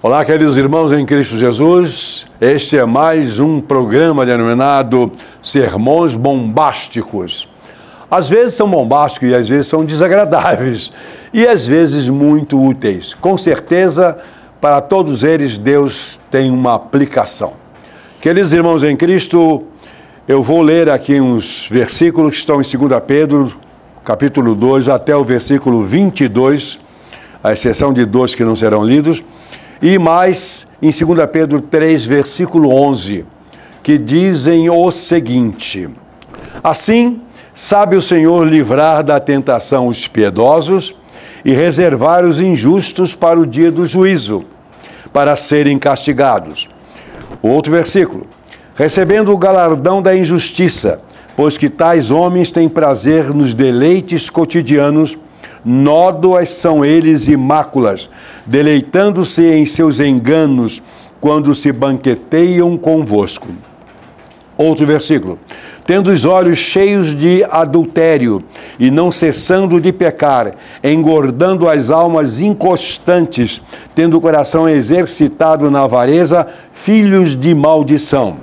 Olá, queridos irmãos em Cristo Jesus. Este é mais um programa denominado Sermões Bombásticos. Às vezes são bombásticos e às vezes são desagradáveis e às vezes muito úteis. Com certeza, para todos eles, Deus tem uma aplicação. Queridos irmãos em Cristo, eu vou ler aqui uns versículos que estão em 2 Pedro, capítulo 2, até o versículo 22, à exceção de 2 que não serão lidos, e mais em 2 Pedro 3, versículo 11, que dizem o seguinte: assim, sabe o Senhor livrar da tentação os piedosos e reservar os injustos para o dia do juízo, para serem castigados. Outro versículo: recebendo o galardão da injustiça, pois que tais homens têm prazer nos deleites cotidianos, nódoas são eles e máculas, deleitando-se em seus enganos, quando se banqueteiam convosco. Outro versículo: tendo os olhos cheios de adultério, e não cessando de pecar, engordando as almas inconstantes, tendo o coração exercitado na avareza, filhos de maldição.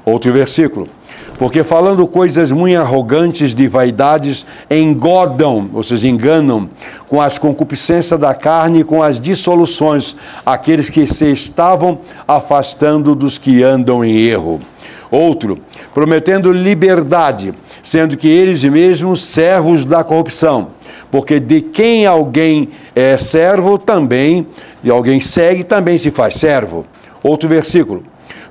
Outro versículo: porque falando coisas muito arrogantes de vaidades, engodam, ou seja, enganam, com as concupiscências da carne e com as dissoluções, aqueles que se estavam afastando dos que andam em erro. Outro: prometendo liberdade, sendo que eles mesmos servos da corrupção, porque de quem alguém é servo, também, e alguém segue, também se faz servo. Outro versículo: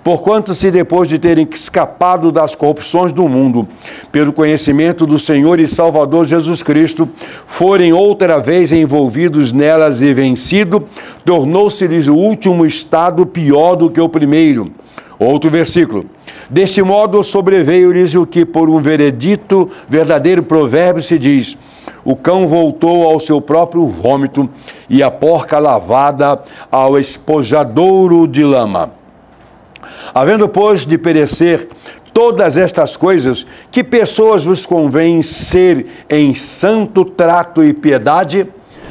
porquanto se depois de terem escapado das corrupções do mundo, pelo conhecimento do Senhor e Salvador Jesus Cristo, forem outra vez envolvidos nelas e vencido, tornou-se-lhes o último estado pior do que o primeiro. Outro versículo: deste modo sobreveio-lhes o que por um veredito, verdadeiro provérbio se diz: o cão voltou ao seu próprio vômito e a porca lavada ao espojadouro de lama. Havendo, pois, de perecer todas estas coisas, que pessoas vos convém ser em santo trato e piedade?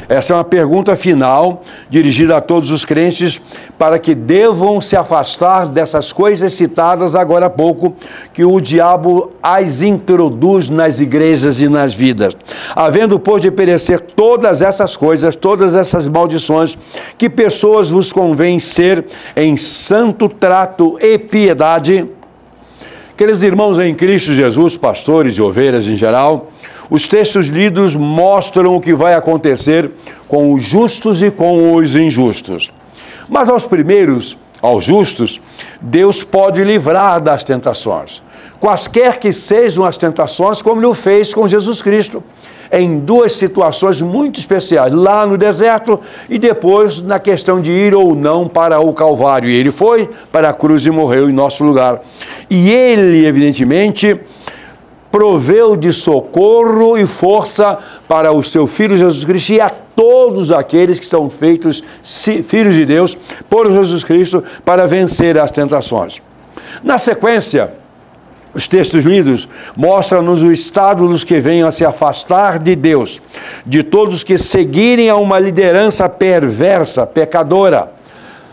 Essa é uma pergunta final, dirigida a todos os crentes, para que devam se afastar dessas coisas citadas agora há pouco, que o diabo as introduz nas igrejas e nas vidas. Havendo, pois, de perecer todas essas coisas, todas essas maldições, que pessoas vos convém ser em santo trato e piedade? Queridos irmãos em Cristo Jesus, pastores e ovelhas em geral, os textos lidos mostram o que vai acontecer com os justos e com os injustos. Mas aos primeiros, aos justos, Deus pode livrar das tentações, quaisquer que sejam as tentações, como Ele o fez com Jesus Cristo, em duas situações muito especiais, lá no deserto e depois na questão de ir ou não para o Calvário. E Ele foi para a cruz e morreu em nosso lugar. E Ele, evidentemente, proveu de socorro e força para o seu Filho Jesus Cristo e a todos aqueles que são feitos filhos de Deus por Jesus Cristo para vencer as tentações. Na sequência, os textos lidos mostram-nos o estado dos que venham a se afastar de Deus, de todos os que seguirem a uma liderança perversa, pecadora.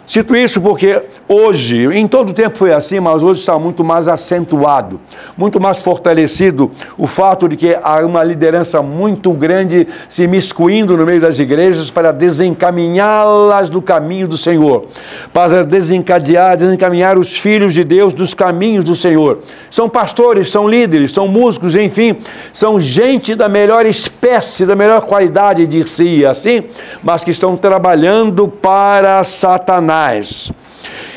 Cito isso porque hoje, em todo o tempo foi assim, mas hoje está muito mais acentuado, muito mais fortalecido o fato de que há uma liderança muito grande se miscuindo no meio das igrejas para desencaminhá-las do caminho do Senhor, para desencaminhar os filhos de Deus dos caminhos do Senhor. São pastores, são líderes, são músicos, enfim, são gente da melhor espécie, da melhor qualidade de si, assim, mas que estão trabalhando para Satanás.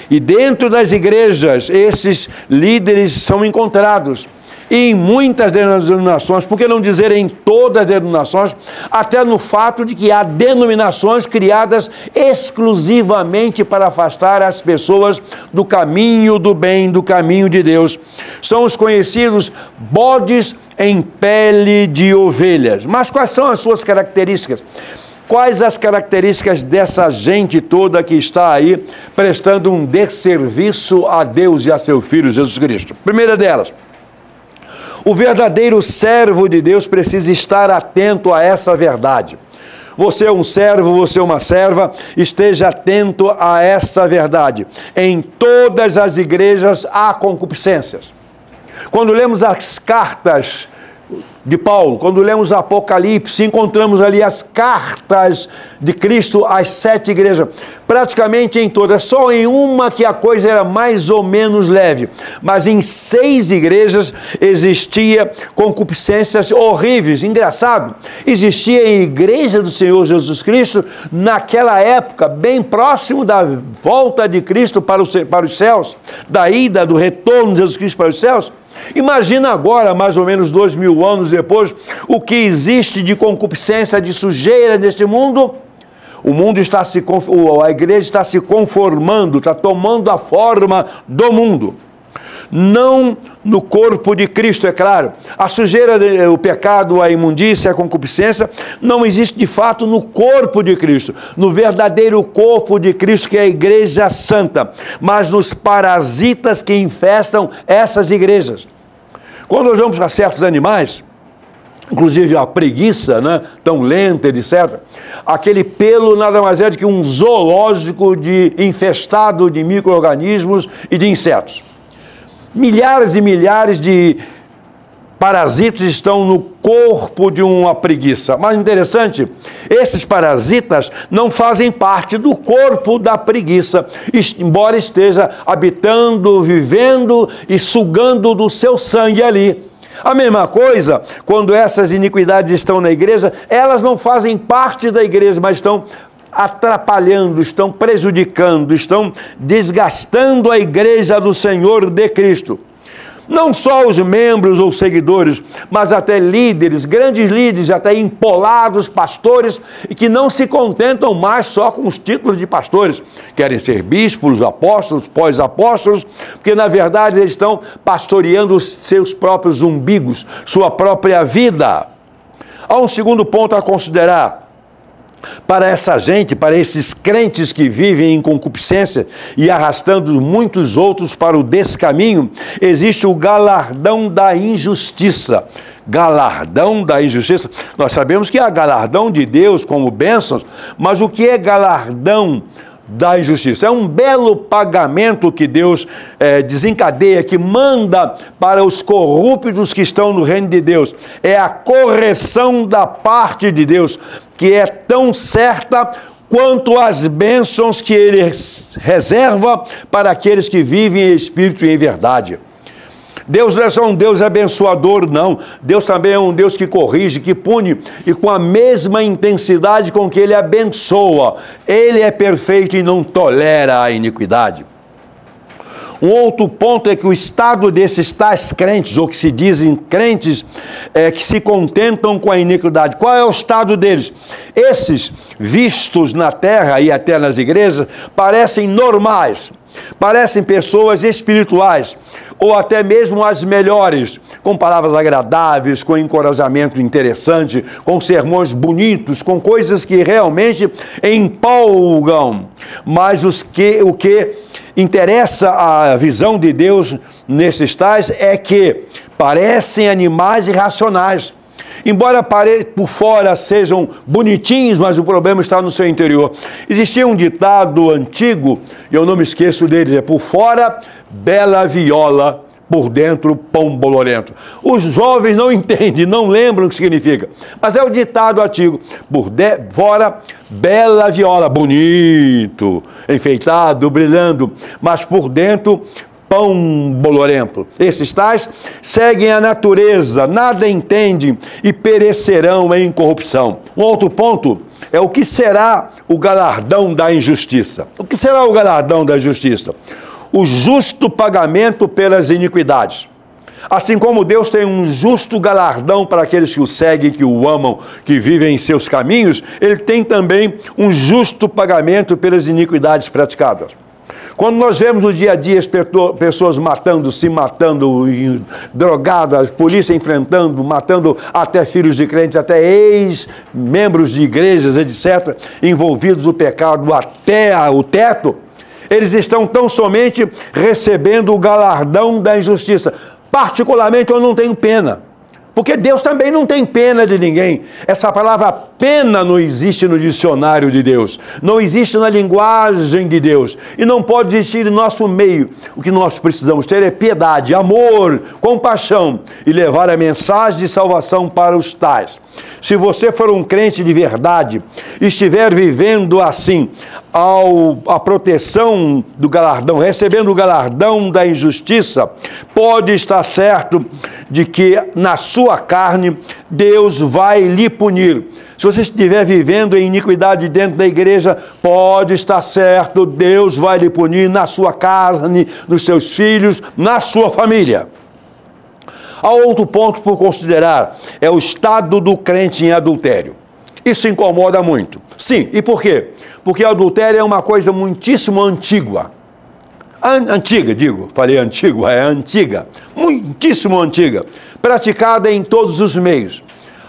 E dentro das igrejas, esses líderes são encontrados. E em muitas denominações, por que não dizer em todas as denominações, até no fato de que há denominações criadas exclusivamente para afastar as pessoas do caminho do bem, do caminho de Deus. São os conhecidos bodes em pele de ovelhas. Mas quais são as suas características? Quais as características dessa gente toda que está aí prestando um desserviço a Deus e a seu Filho Jesus Cristo? Primeira delas: o verdadeiro servo de Deus precisa estar atento a essa verdade. Você é um servo, você é uma serva, esteja atento a essa verdade. Em todas as igrejas há concupiscências. Quando lemos as cartas de Paulo, quando lemos Apocalipse, encontramos ali as cartas de Cristo às 7 igrejas, praticamente em todas, só em uma que a coisa era mais ou menos leve, mas em 6 igrejas existia concupiscências horríveis. Engraçado, existia em igreja do Senhor Jesus Cristo, naquela época, bem próximo da volta de Cristo para os céus, da ida, do retorno de Jesus Cristo para os céus. Imagina agora, mais ou menos 2000 anos depois, o que existe de concupiscência, de sujeira neste mundo. O mundo está a igreja está se conformando, está tomando a forma do mundo. Não no corpo de Cristo, é claro. A sujeira, o pecado, a imundícia, a concupiscência, não existe de fato no corpo de Cristo, no verdadeiro corpo de Cristo, que é a igreja santa, mas nos parasitas que infestam essas igrejas. Quando nós vamos para certos animais, inclusive a preguiça, né, tão lenta, etc., aquele pelo nada mais é do que um zoológico infestado de micro-organismos e de insetos. Milhares e milhares de parasitas estão no corpo de uma preguiça. Mas interessante, esses parasitas não fazem parte do corpo da preguiça, embora esteja habitando, vivendo e sugando do seu sangue ali. A mesma coisa, quando essas iniquidades estão na igreja, elas não fazem parte da igreja, mas estão atrapalhando, estão prejudicando, estão desgastando a igreja do Senhor de Cristo. Não só os membros ou seguidores, mas até líderes, grandes líderes, até empolados pastores, e que não se contentam mais só com os títulos de pastores. Querem ser bispos, apóstolos, pós-apóstolos, porque na verdade eles estão pastoreando os seus próprios umbigos, sua própria vida. Há um segundo ponto a considerar. Para essa gente, para esses crentes que vivem em concupiscência e arrastando muitos outros para o descaminho, existe o galardão da injustiça. Galardão da injustiça. Nós sabemos que há galardão de Deus como bênçãos, mas o que é galardão da injustiça? É um belo pagamento que Deus desencadeia, que manda para os corruptos que estão no reino de Deus. É a correção da parte de Deus, que é tão certa quanto as bênçãos que Ele reserva para aqueles que vivem em espírito e em verdade. Deus não é só um Deus abençoador, não. Deus também é um Deus que corrige, que pune, e com a mesma intensidade com que Ele abençoa. Ele é perfeito e não tolera a iniquidade. Um outro ponto é que o estado desses tais crentes, ou que se dizem crentes, que se contentam com a iniquidade. Qual é o estado deles? Esses, vistos na terra e até nas igrejas, parecem normais, parecem pessoas espirituais, ou até mesmo as melhores, com palavras agradáveis, com encorajamento interessante, com sermões bonitos, com coisas que realmente empolgam. Mas o que interessa a visão de Deus nesses tais é que parecem animais irracionais. Embora por fora sejam bonitinhos, mas o problema está no seu interior. Existia um ditado antigo, e eu não me esqueço dele, é: por fora, bela viola, por dentro, pão bolorento. Os jovens não entendem, não lembram o que significa, mas é o ditado antigo: por fora, bela viola, bonito, enfeitado, brilhando, mas por dentro, pão bolorento. Esses tais seguem a natureza, nada entendem e perecerão em corrupção. Um outro ponto é o que será o galardão da injustiça. O que será o galardão da injustiça? O justo pagamento pelas iniquidades. Assim como Deus tem um justo galardão para aqueles que o seguem, que o amam, que vivem em seus caminhos, Ele tem também um justo pagamento pelas iniquidades praticadas. Quando nós vemos no dia a dia as pessoas se matando, drogadas, polícia enfrentando, matando até filhos de crentes, até ex-membros de igrejas, etc., envolvidos no pecado até o teto, eles estão tão somente recebendo o galardão da injustiça. Particularmente, eu não tenho pena. Porque Deus também não tem pena de ninguém. Essa palavra pena não existe no dicionário de Deus. Não existe na linguagem de Deus. E não pode existir em nosso meio. O que nós precisamos ter é piedade, amor, compaixão e levar a mensagem de salvação para os tais. Se você for um crente de verdade e estiver vivendo assim, a proteção do galardão, recebendo o galardão da injustiça, pode estar certo de que na sua carne Deus vai lhe punir. Se você estiver vivendo em iniquidade dentro da igreja, pode estar certo, Deus vai lhe punir na sua carne, nos seus filhos, na sua família. Há outro ponto por considerar, é o estado do crente em adultério. Isso incomoda muito. Sim, e por quê? Porque o adultério é uma coisa muitíssimo antiga. Falei antiga, é antiga. Muitíssimo antiga. Praticada em todos os meios.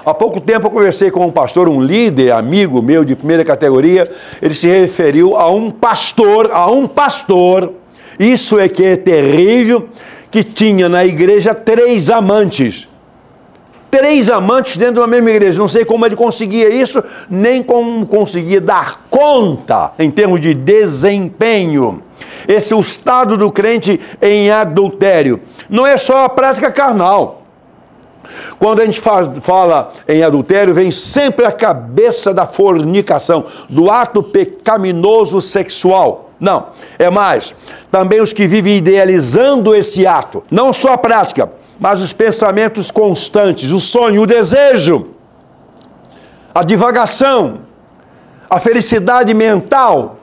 Há pouco tempo eu conversei com um pastor, um líder, amigo meu de primeira categoria. Ele se referiu a um pastor, isso é que é terrível, que tinha na igreja 3 amantes. 3 amantes dentro de uma mesma igreja. Não sei como ele conseguia isso, nem como conseguia dar conta em termos de desempenho. Esse é o estado do crente em adultério. Não é só a prática carnal. Quando a gente fala em adultério, vem sempre a cabeça da fornicação, do ato pecaminoso sexual. Não, é mais. Também os que vivem idealizando esse ato. Não só a prática, mas os pensamentos constantes, o sonho, o desejo, a divagação, a felicidade mental,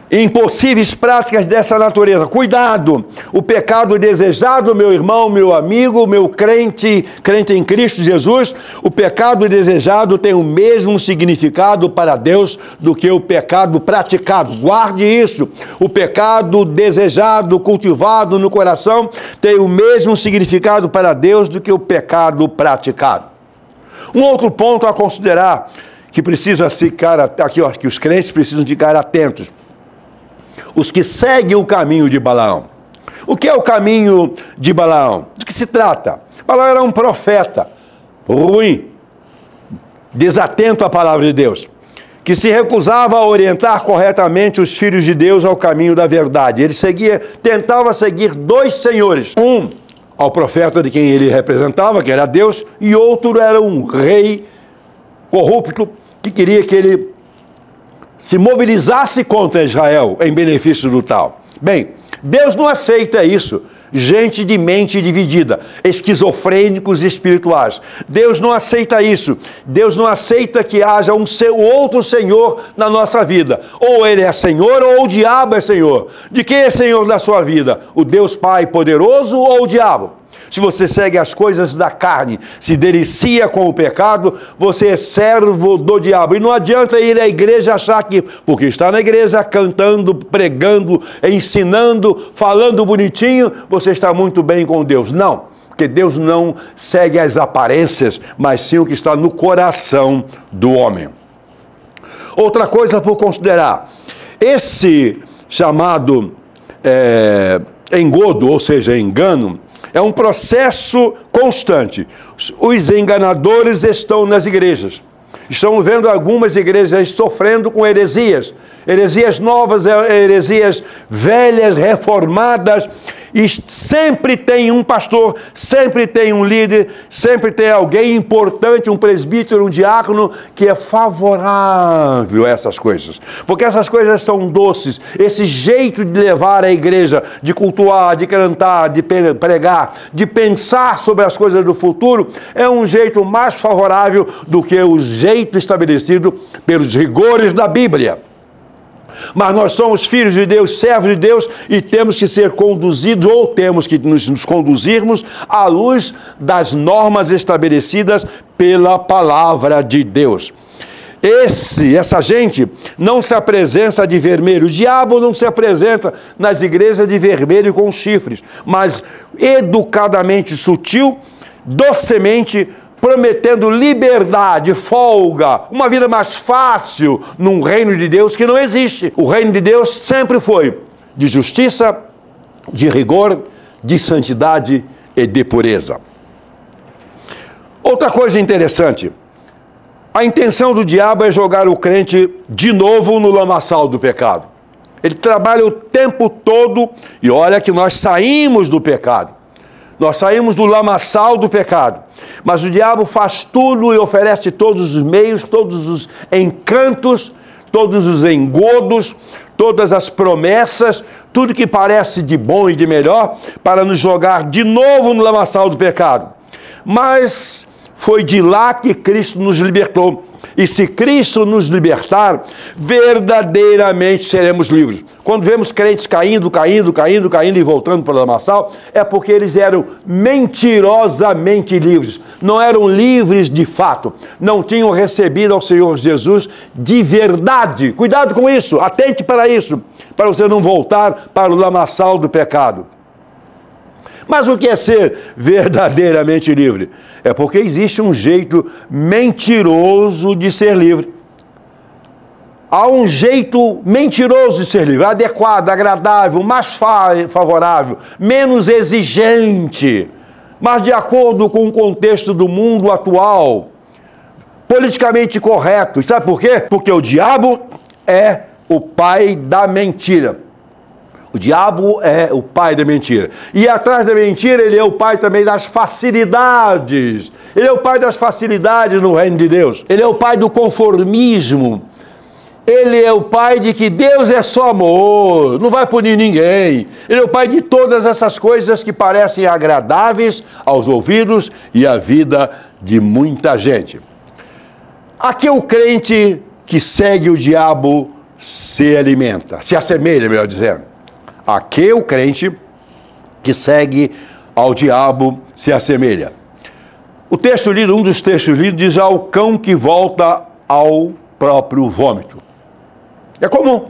impossíveis práticas dessa natureza. Cuidado! O pecado desejado, meu irmão, meu amigo, meu crente em Cristo Jesus, o pecado desejado tem o mesmo significado para Deus do que o pecado praticado. Guarde isso! O pecado desejado, cultivado no coração, tem o mesmo significado para Deus do que o pecado praticado. Um outro ponto a considerar, que precisa ficar aqui, ó, que os crentes precisam ficar atentos. Os que seguem o caminho de Balaão. O que é o caminho de Balaão? De que se trata? Balaão era um profeta ruim, desatento à palavra de Deus, que se recusava a orientar corretamente os filhos de Deus ao caminho da verdade. Ele tentava seguir 2 senhores. Um ao profeta de quem ele representava, que era Deus, e outro era um rei corrupto que queria que ele se mobilizasse contra Israel em benefício do tal. Bem, Deus não aceita isso. Gente de mente dividida, esquizofrênicos espirituais. Deus não aceita isso. Deus não aceita que haja outro Senhor na nossa vida. Ou Ele é Senhor ou o diabo é Senhor. De quem é Senhor na sua vida? O Deus Pai poderoso ou o diabo? Se você segue as coisas da carne, se delicia com o pecado, você é servo do diabo. E não adianta ir à igreja achar que, porque está na igreja cantando, pregando, ensinando, falando bonitinho, você está muito bem com Deus. Não, porque Deus não segue as aparências, mas sim o que está no coração do homem. Outra coisa por considerar, esse chamado engodo, ou seja, engano, é um processo constante. Os enganadores estão nas igrejas. Estamos vendo algumas igrejas sofrendo com heresias. Heresias novas, heresias velhas, reformadas. E sempre tem um pastor, sempre tem um líder, sempre tem alguém importante, um presbítero, um diácono, que é favorável a essas coisas. Porque essas coisas são doces. Esse jeito de levar a igreja, de cultuar, de cantar, de pregar, de pensar sobre as coisas do futuro, é um jeito mais favorável do que o jeito estabelecido pelos rigores da Bíblia. Mas nós somos filhos de Deus, servos de Deus, e temos que ser conduzidos, ou temos que nos conduzirmos à luz das normas estabelecidas pela palavra de Deus. Essa gente não se apresenta de vermelho. O diabo não se apresenta nas igrejas de vermelho com chifres, mas educadamente sutil, docemente, prometendo liberdade, folga, uma vida mais fácil num reino de Deus que não existe. O reino de Deus sempre foi de justiça, de rigor, de santidade e de pureza. Outra coisa interessante, a intenção do diabo é jogar o crente de novo no lamaçal do pecado. Ele trabalha o tempo todo, e olha que nós saímos do pecado. Nós saímos do lamaçal do pecado. Mas o diabo faz tudo e oferece todos os meios, todos os encantos, todos os engodos, todas as promessas, tudo que parece de bom e de melhor, para nos jogar de novo no lamaçal do pecado. Mas foi de lá que Cristo nos libertou. E se Cristo nos libertar, verdadeiramente seremos livres. Quando vemos crentes caindo e voltando para o lamaçal, é porque eles eram mentirosamente livres. Não eram livres de fato. Não tinham recebido ao Senhor Jesus de verdade. Cuidado com isso, atente para isso, para você não voltar para o lamaçal do pecado. Mas o que é ser verdadeiramente livre? É porque existe um jeito mentiroso de ser livre. Há um jeito mentiroso de ser livre, adequado, agradável, mais favorável, menos exigente, mas de acordo com o contexto do mundo atual, politicamente correto. E sabe por quê? Porque o diabo é o pai da mentira. O diabo é o pai da mentira. E atrás da mentira, ele é o pai também das facilidades. Ele é o pai das facilidades no reino de Deus. Ele é o pai do conformismo. Ele é o pai de que Deus é só amor, não vai punir ninguém. Ele é o pai de todas essas coisas que parecem agradáveis aos ouvidos e à vida de muita gente. Aqui o crente que segue o diabo se alimenta, se assemelha, melhor dizendo. Aqui o crente que segue ao diabo se assemelha. O texto lido, um dos textos lidos, diz ao cão que volta ao próprio vômito. É comum.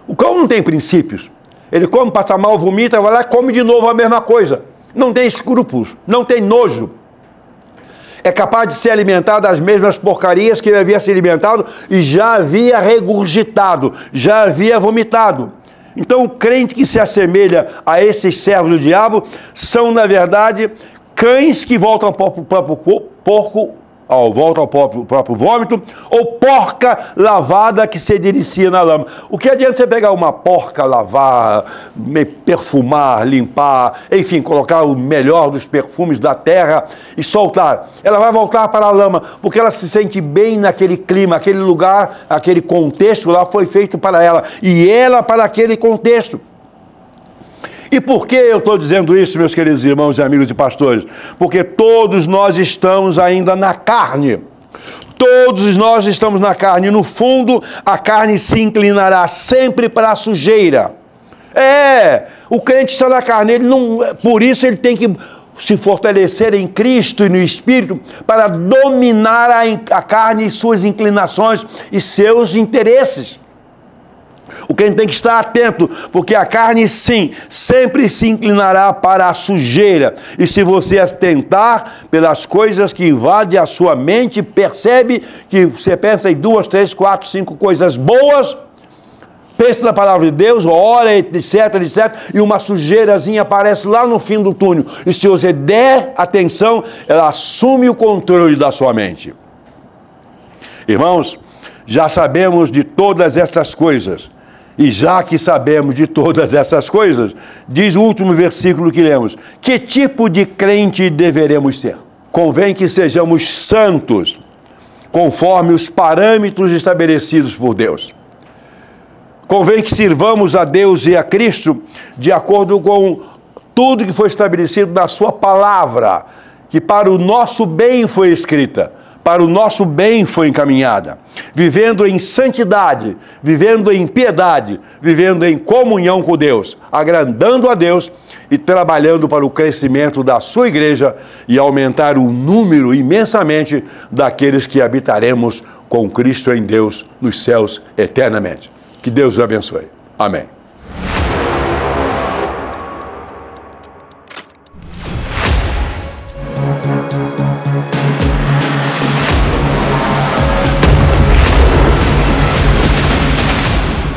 O cão não tem princípios. Ele come, passa mal, vomita, vai lá e come de novo a mesma coisa. Não tem escrúpulos, não tem nojo. É capaz de se alimentar das mesmas porcarias que ele havia se alimentado e já havia regurgitado, já havia vomitado. Então, o crente que se assemelha a esses servos do diabo são, na verdade, cães que voltam ao próprio vômito, ou porca lavada que se delicia na lama. O que adianta você pegar uma porca, lavar, perfumar, limpar, enfim, colocar o melhor dos perfumes da terra e soltar? Ela vai voltar para a lama, porque ela se sente bem naquele clima, aquele lugar, aquele contexto lá foi feito para ela, e ela para aquele contexto. E por que eu estou dizendo isso, meus queridos irmãos e amigos e pastores? Porque todos nós estamos ainda na carne. Todos nós estamos na carne. No fundo, a carne se inclinará sempre para a sujeira. O crente está na carne. Ele não, por isso ele tem que se fortalecer em Cristo e no Espírito para dominar a carne e suas inclinações e seus interesses. O crente tem que estar atento, porque a carne, sim, sempre se inclinará para a sujeira. E se você atentar pelas coisas que invadem a sua mente, percebe que você pensa em 2, 3, 4, 5 coisas boas, pensa na palavra de Deus, ora, etc, etc, e uma sujeirazinha aparece lá no fim do túnel. E se você der atenção, ela assume o controle da sua mente. Irmãos, já sabemos de todas essas coisas. E já que sabemos de todas essas coisas, diz o último versículo que lemos: que tipo de crente deveremos ser? Convém que sejamos santos, conforme os parâmetros estabelecidos por Deus. Convém que sirvamos a Deus e a Cristo de acordo com tudo que foi estabelecido na sua palavra, que para o nosso bem foi escrita, para o nosso bem foi encaminhada, vivendo em santidade, vivendo em piedade, vivendo em comunhão com Deus, agradando a Deus e trabalhando para o crescimento da sua igreja e aumentar o número imensamente daqueles que habitaremos com Cristo em Deus nos céus eternamente. Que Deus os abençoe. Amém.